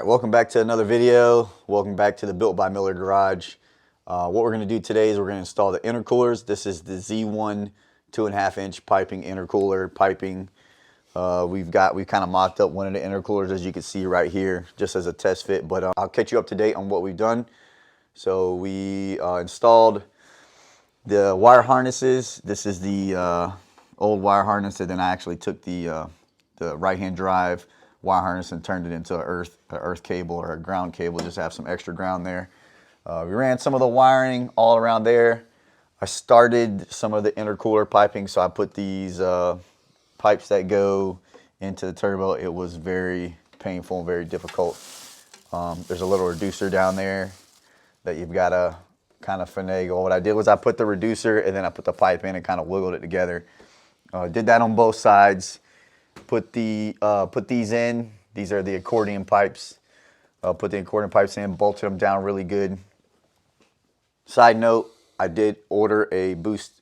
Alright, welcome back to another video. Welcome back to the Built by Miller Garage. What we're going to do today is we're going to install the intercoolers. This is the Z1 2.5 inch piping intercooler piping. We've kind of mocked up one of the intercoolers, as you can see right here, just as a test fit, but I'll catch you up to date on what we've done. So we installed the wire harnesses. This is the old wire harness, and then I actually took the right-hand drive wire harness and turned it into an earth cable or a ground cable, just to have some extra ground there. We ran some of the wiring all around there. I started some of the intercooler piping, so I put these pipes that go into the turbo. It was very painful and very difficult. There's a little reducer down there that you've got to kind of finagle. What I did was I put the reducer and then I put the pipe in and kind of wiggled it together. Did that on both sides. Put these in. These are the accordion pipes. Put the accordion pipes in, bolted them down really good. Side note, I did order a boost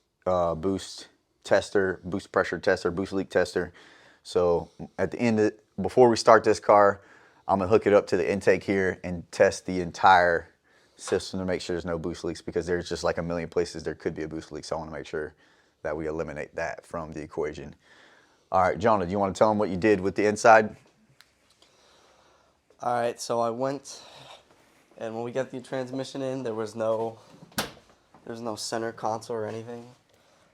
tester, boost pressure tester, boost leak tester. So at the end, before we start this car, I'm gonna hook it up to the intake here and test the entire system to make sure there's no boost leaks, because there's just like a million places there could be a boost leak. So I want to make sure that we eliminate that from the equation. All right, Jonah, do you want to tell them what you did with the inside? All right, so I went, and when we got the transmission in, there was no center console or anything.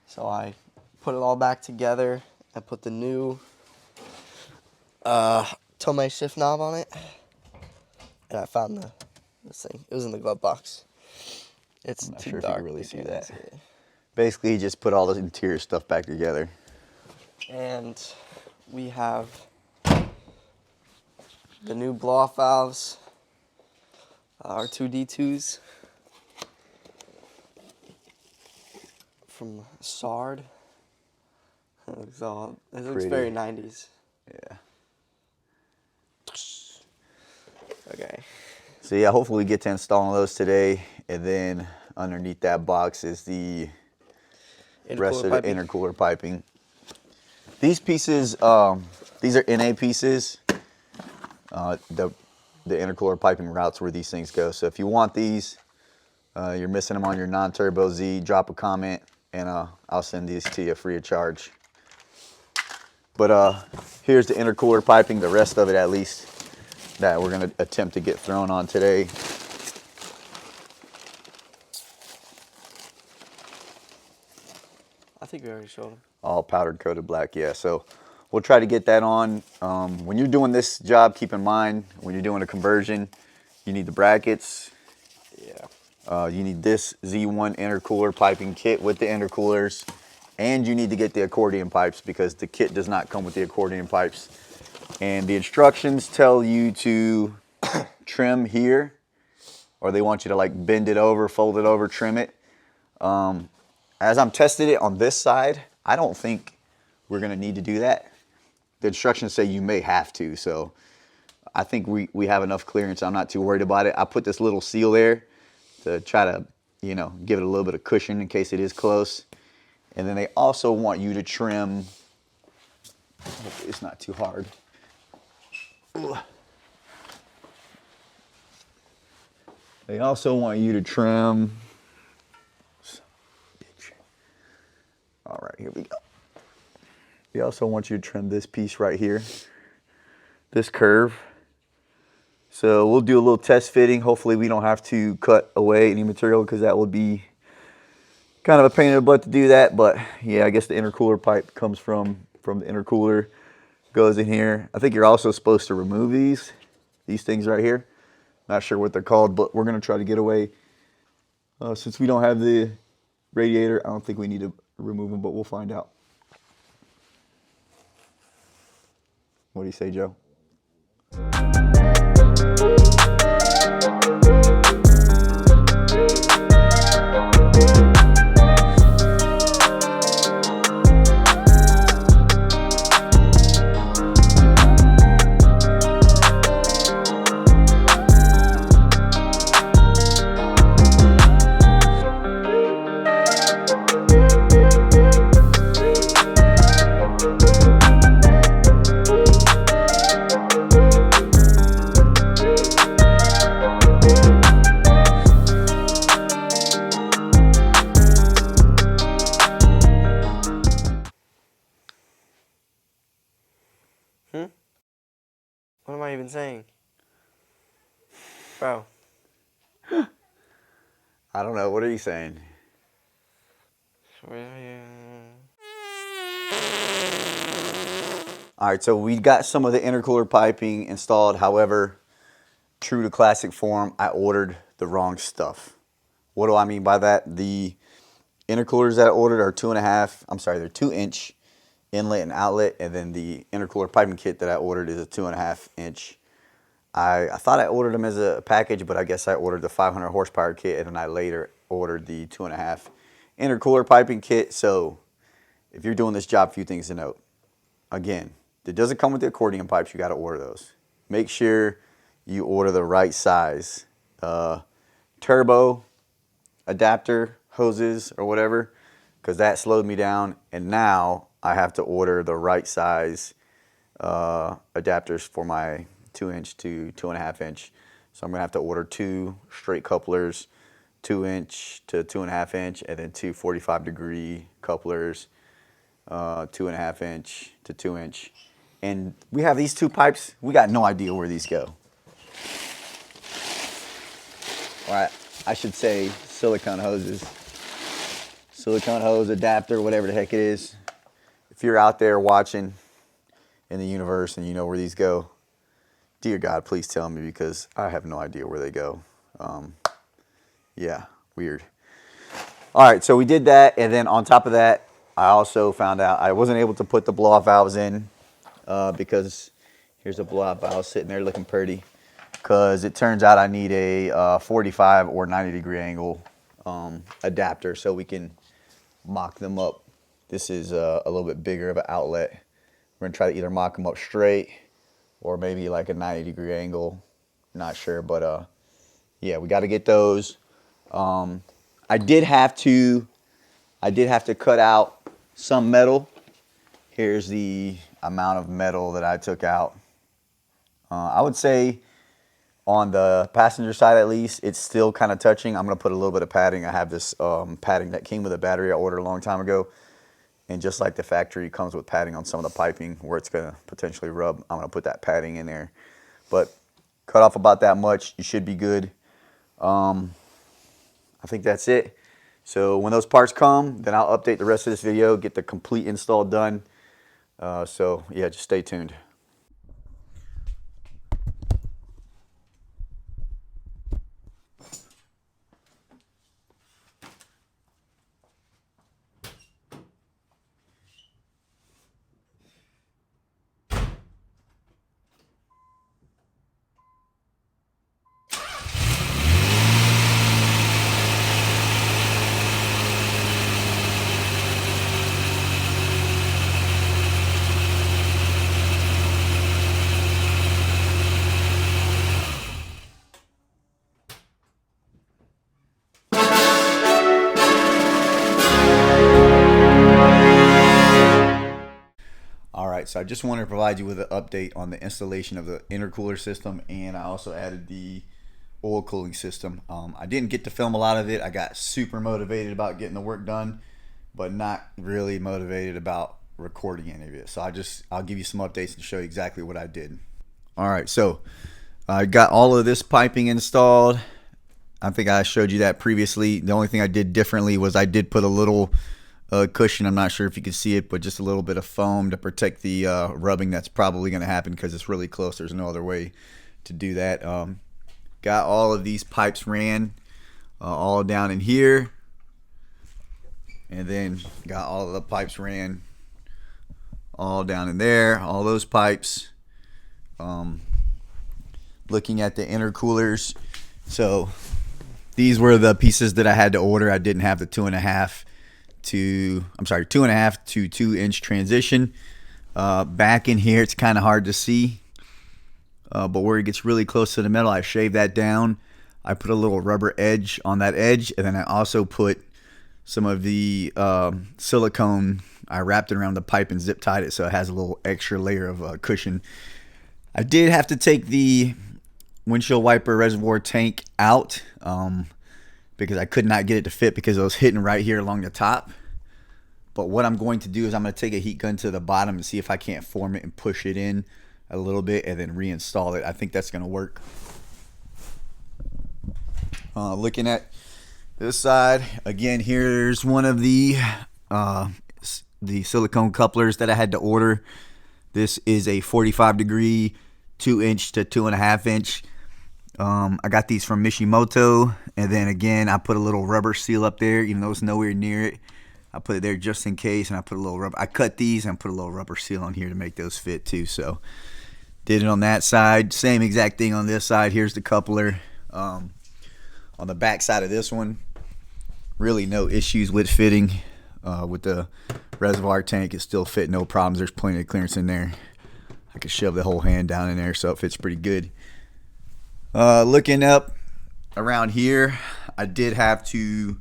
So I put it all back together and put the new Tomei shift knob on it. And I found this thing. It was in the glove box. It's not too sure dark. If you can really see that. Basically, he just put all the interior stuff back together. And we have the new blow-off valves, R2D2s from SARD. It looks very 90s. Yeah. Okay. So yeah, hopefully we get to installing those today, and then underneath that box is the rest of the intercooler piping. These pieces, these are NA pieces. The intercooler piping routes where these things go. So if you want these, you're missing them on your non-turbo Z, drop a comment and I'll send these to you free of charge. But here's the intercooler piping, the rest of it at least, that we're going to attempt to get thrown on today. I think we already showed them. All powdered coated black, yeah. So we'll try to get that on. When you're doing this job, keep in mind, when you're doing a conversion, you need the brackets. Yeah. You need this Z1 intercooler piping kit with the intercoolers, and you need to get the accordion pipes, because the kit does not come with the accordion pipes. And the instructions tell you to trim here, or they want you to like bend it over, fold it over, trim it. As I'm testing it on this side, I don't think we're gonna need to do that. The instructions say you may have to, so I think we have enough clearance. I'm not too worried about it. I put this little seal there to try to, you know, give it a little bit of cushion in case it is close. And then they also want you to trim, hopefully it's not too hard. They also want you to trim. All right, here we go. We also want you to trim this piece right here, this curve. So we'll do a little test fitting. Hopefully we don't have to cut away any material, because that would be kind of a pain in the butt to do that. But yeah, I guess the intercooler pipe comes from the intercooler, goes in here. I think you're also supposed to remove these things right here. Not sure what they're called, but we're gonna try to get away. Since we don't have the radiator, I don't think we need to remove them, but we'll find out. What do you say, Joe? even saying? Bro. I don't know. What are you saying? All right, so we got some of the intercooler piping installed. However, true to classic form, I ordered the wrong stuff. What do I mean by that? The intercoolers that I ordered are 2.5, I'm sorry, they're 2-inch inlet and outlet, and then the intercooler piping kit that I ordered is a 2.5-inch. I thought I ordered them as a package, but I guess I ordered the 500 horsepower kit, and then I later ordered the 2.5 intercooler piping kit. So if you're doing this job, a few things to note. Again, it doesn't come with the accordion pipes. You got to order those. Make sure you order the right size turbo adapter hoses or whatever, because that slowed me down, and now I have to order the right size adapters for my 2-inch to 2.5-inch. So I'm gonna have to order 2 straight couplers, 2-inch to 2.5-inch, and then 2 45-degree couplers, 2.5-inch to 2-inch. And we have these 2 pipes. We got no idea where these go. All right, I should say silicone hoses. Silicone hose adapter, whatever the heck it is. If you're out there watching in the universe and you know where these go, dear God, please tell me, because I have no idea where they go. Yeah, weird. All right, so we did that, and then on top of that, I also found out I wasn't able to put the blow-off valves in because here's a blow-off valve sitting there looking pretty, because it turns out I need a 45 or 90-degree angle adapter so we can mock them up. This is a little bit bigger of an outlet. We're going to try to either mock them up straight or maybe like a 90-degree angle. Not sure, but yeah, we got to get those. I did have to cut out some metal. Here's the amount of metal that I took out. I would say on the passenger side at least, it's still kind of touching. I'm going to put a little bit of padding. I have this padding that came with a battery I ordered a long time ago. And just like the factory comes with padding on some of the piping where it's going to potentially rub, I'm going to put that padding in there. But cut off about that much, you should be good. I think that's it. So when those parts come, then I'll update the rest of this video, get the complete install done. So yeah, just stay tuned. So I just wanted to provide you with an update on the installation of the intercooler system, and I also added the oil cooling system. I didn't get to film a lot of it. I got super motivated about getting the work done, but not really motivated about recording any of it. So I'll give you some updates and show you exactly what I did. All right, so I got all of this piping installed. I think I showed you that previously. The only thing I did differently was I did put a little cushion. I'm not sure if you can see it, but just a little bit of foam to protect the rubbing that's probably going to happen because it's really close. There's no other way to do that. Got all of these pipes ran all down in here, and then got all of the pipes ran all down in there, all those pipes. Looking at the intercoolers, so these were the pieces that I had to order. I didn't have the 2.5 to 2-inch transition. Back in here, it's kind of hard to see, but where it gets really close to the metal, I shaved that down. I put a little rubber edge on that edge, and then I also put some of the silicone. I wrapped it around the pipe and zip tied it so it has a little extra layer of cushion. I did have to take the windshield wiper reservoir tank out because I could not get it to fit because it was hitting right here along the top. But what I'm going to do is I'm going to take a heat gun to the bottom and see if I can't form it and push it in a little bit and then reinstall it. I think that's going to work. Looking at this side again, here's one of the silicone couplers that I had to order. This is a 45 degree 2-inch to 2.5 inch. I got these from Mishimoto, and then again I put a little rubber seal up there, even though it's nowhere near it. I put it there just in case, and I put a little rubber. I cut these and put a little rubber seal on here to make those fit too. So did it on that side. Same exact thing on this side. Here's the coupler. On the back side of this one, really no issues with fitting. With the reservoir tank, it still fit, no problems. There's plenty of clearance in there. I could shove the whole hand down in there, so it fits pretty good. Looking up around here, I did have to,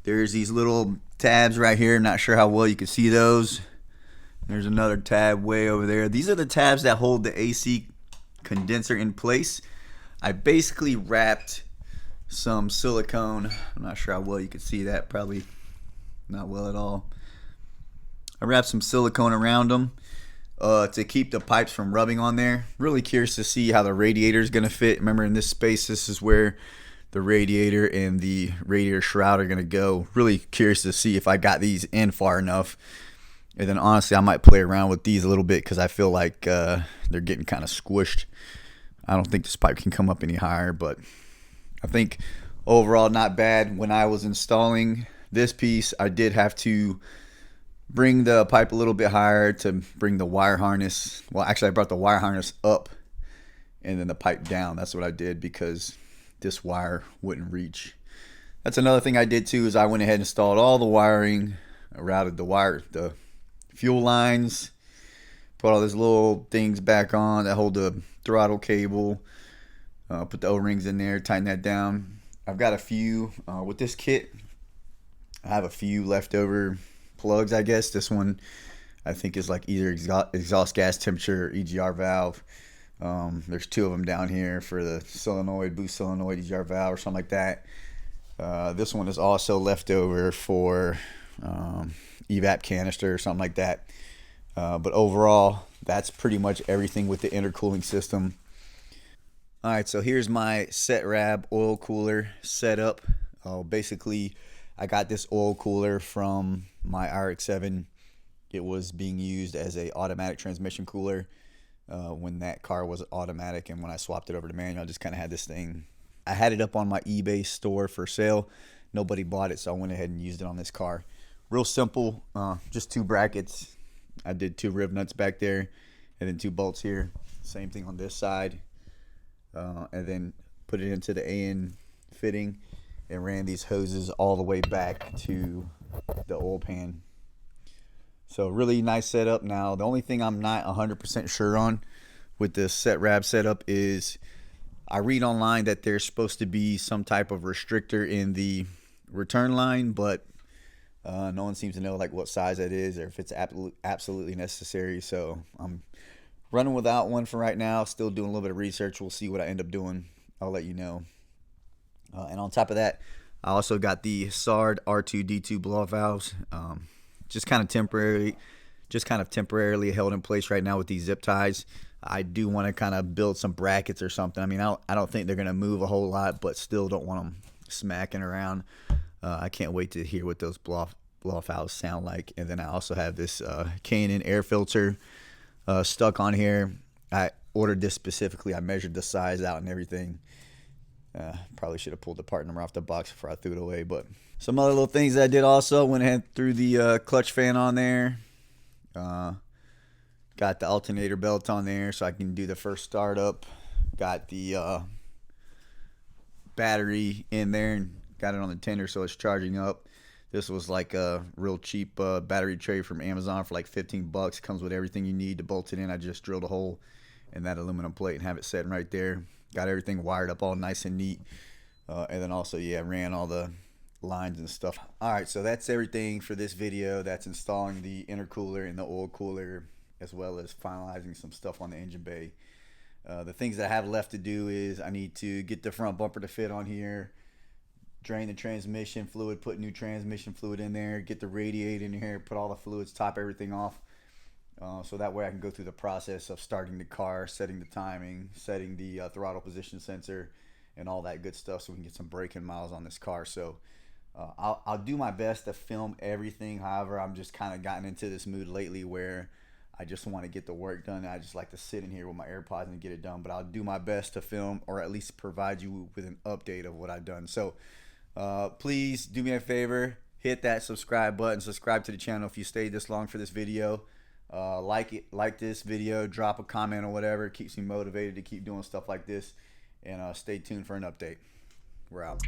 there's these little tabs right here. I'm not sure how well you can see those. There's another tab way over there. These are the tabs that hold the AC condenser in place. I basically wrapped some silicone. I'm not sure how well you can see that, probably not well at all. I wrapped some silicone around them to keep the pipes from rubbing on there. Really curious to see how the radiator is going to fit. Remember, in this space, this is where the radiator and the radiator shroud are going to go. Really curious to see if I got these in far enough. And then honestly, I might play around with these a little bit because I feel like they're getting kind of squished. I don't think this pipe can come up any higher, but I think overall not bad. When I was installing this piece, I did have to bring the pipe a little bit higher to bring the wire harness. Well, actually, I brought the wire harness up and then the pipe down. That's what I did because this wire wouldn't reach. That's another thing I did too, is I went ahead and installed all the wiring, routed the fuel lines, put all these little things back on that hold the throttle cable, put the O-rings in there, tighten that down. I've got a few with this kit. I have a few leftover plugs, I guess. This one I think is like either exhaust gas temperature or EGR valve. There's two of them down here for the solenoid, boost solenoid, EGR valve or something like that. This one is also leftover for evap canister or something like that. But overall, that's pretty much everything with the intercooling system. Alright, so here's my SARD oil cooler setup. Basically, I got this oil cooler from my RX-7. It was being used as a automatic transmission cooler when that car was automatic, and when I swapped it over to manual, I just kind of had this thing. I had it up on my eBay store for sale. Nobody bought it, so I went ahead and used it on this car. Real simple, just two brackets. I did two rib nuts back there, and then two bolts here. Same thing on this side. And then put it into the AN fitting and ran these hoses all the way back to the oil pan. So really nice setup. Now the only thing I'm not 100% sure on with this SARD setup is I read online that there's supposed to be some type of restrictor in the return line, but no one seems to know like what size that is or if it's absolutely necessary. So I'm running without one for right now. Still doing a little bit of research. We'll see what I end up doing. I'll let you know. And on top of that, I also got the SARD R2D2 blow-off valves. Just kind of temporarily held in place right now with these zip ties. I do want to kind of build some brackets or something. I mean, I don't think they're going to move a whole lot, but still don't want them smacking around. I can't wait to hear what those blow-off valves sound like. And then I also have this K&N air filter stuck on here. I ordered this specifically. I measured the size out and everything. Probably should have pulled the part number off the box before I threw it away. But some other little things that I did also, went ahead and threw the clutch fan on there. Got the alternator belt on there so I can do the first startup. Got the battery in there and got it on the tender so it's charging up. This was like a real cheap battery tray from Amazon for like 15 bucks. Comes with everything you need to bolt it in. I just drilled a hole in that aluminum plate and have it sitting right there. Got everything wired up all nice and neat. And then also, ran all the lines and stuff. Alright, so that's everything for this video. That's installing the intercooler and the oil cooler, as well as finalizing some stuff on the engine bay. The things that I have left to do is I need to get the front bumper to fit on here, drain the transmission fluid, put new transmission fluid in there, get the radiator in here, put all the fluids, top everything off, So that way I can go through the process of starting the car, setting the timing, setting the throttle position sensor, and all that good stuff, so we can get some braking miles on this car. So I'll do my best to film everything. However, I'm just kind of gotten into this mood lately where I just want to get the work done. I just like to sit in here with my AirPods and get it done. But I'll do my best to film, or at least provide you with an update of what I've done. So please do me a favor, hit that subscribe button, subscribe to the channel if you stayed this long for this video. Like this video, drop a comment or whatever. It keeps me motivated to keep doing stuff like this. And stay tuned for an update. We're out.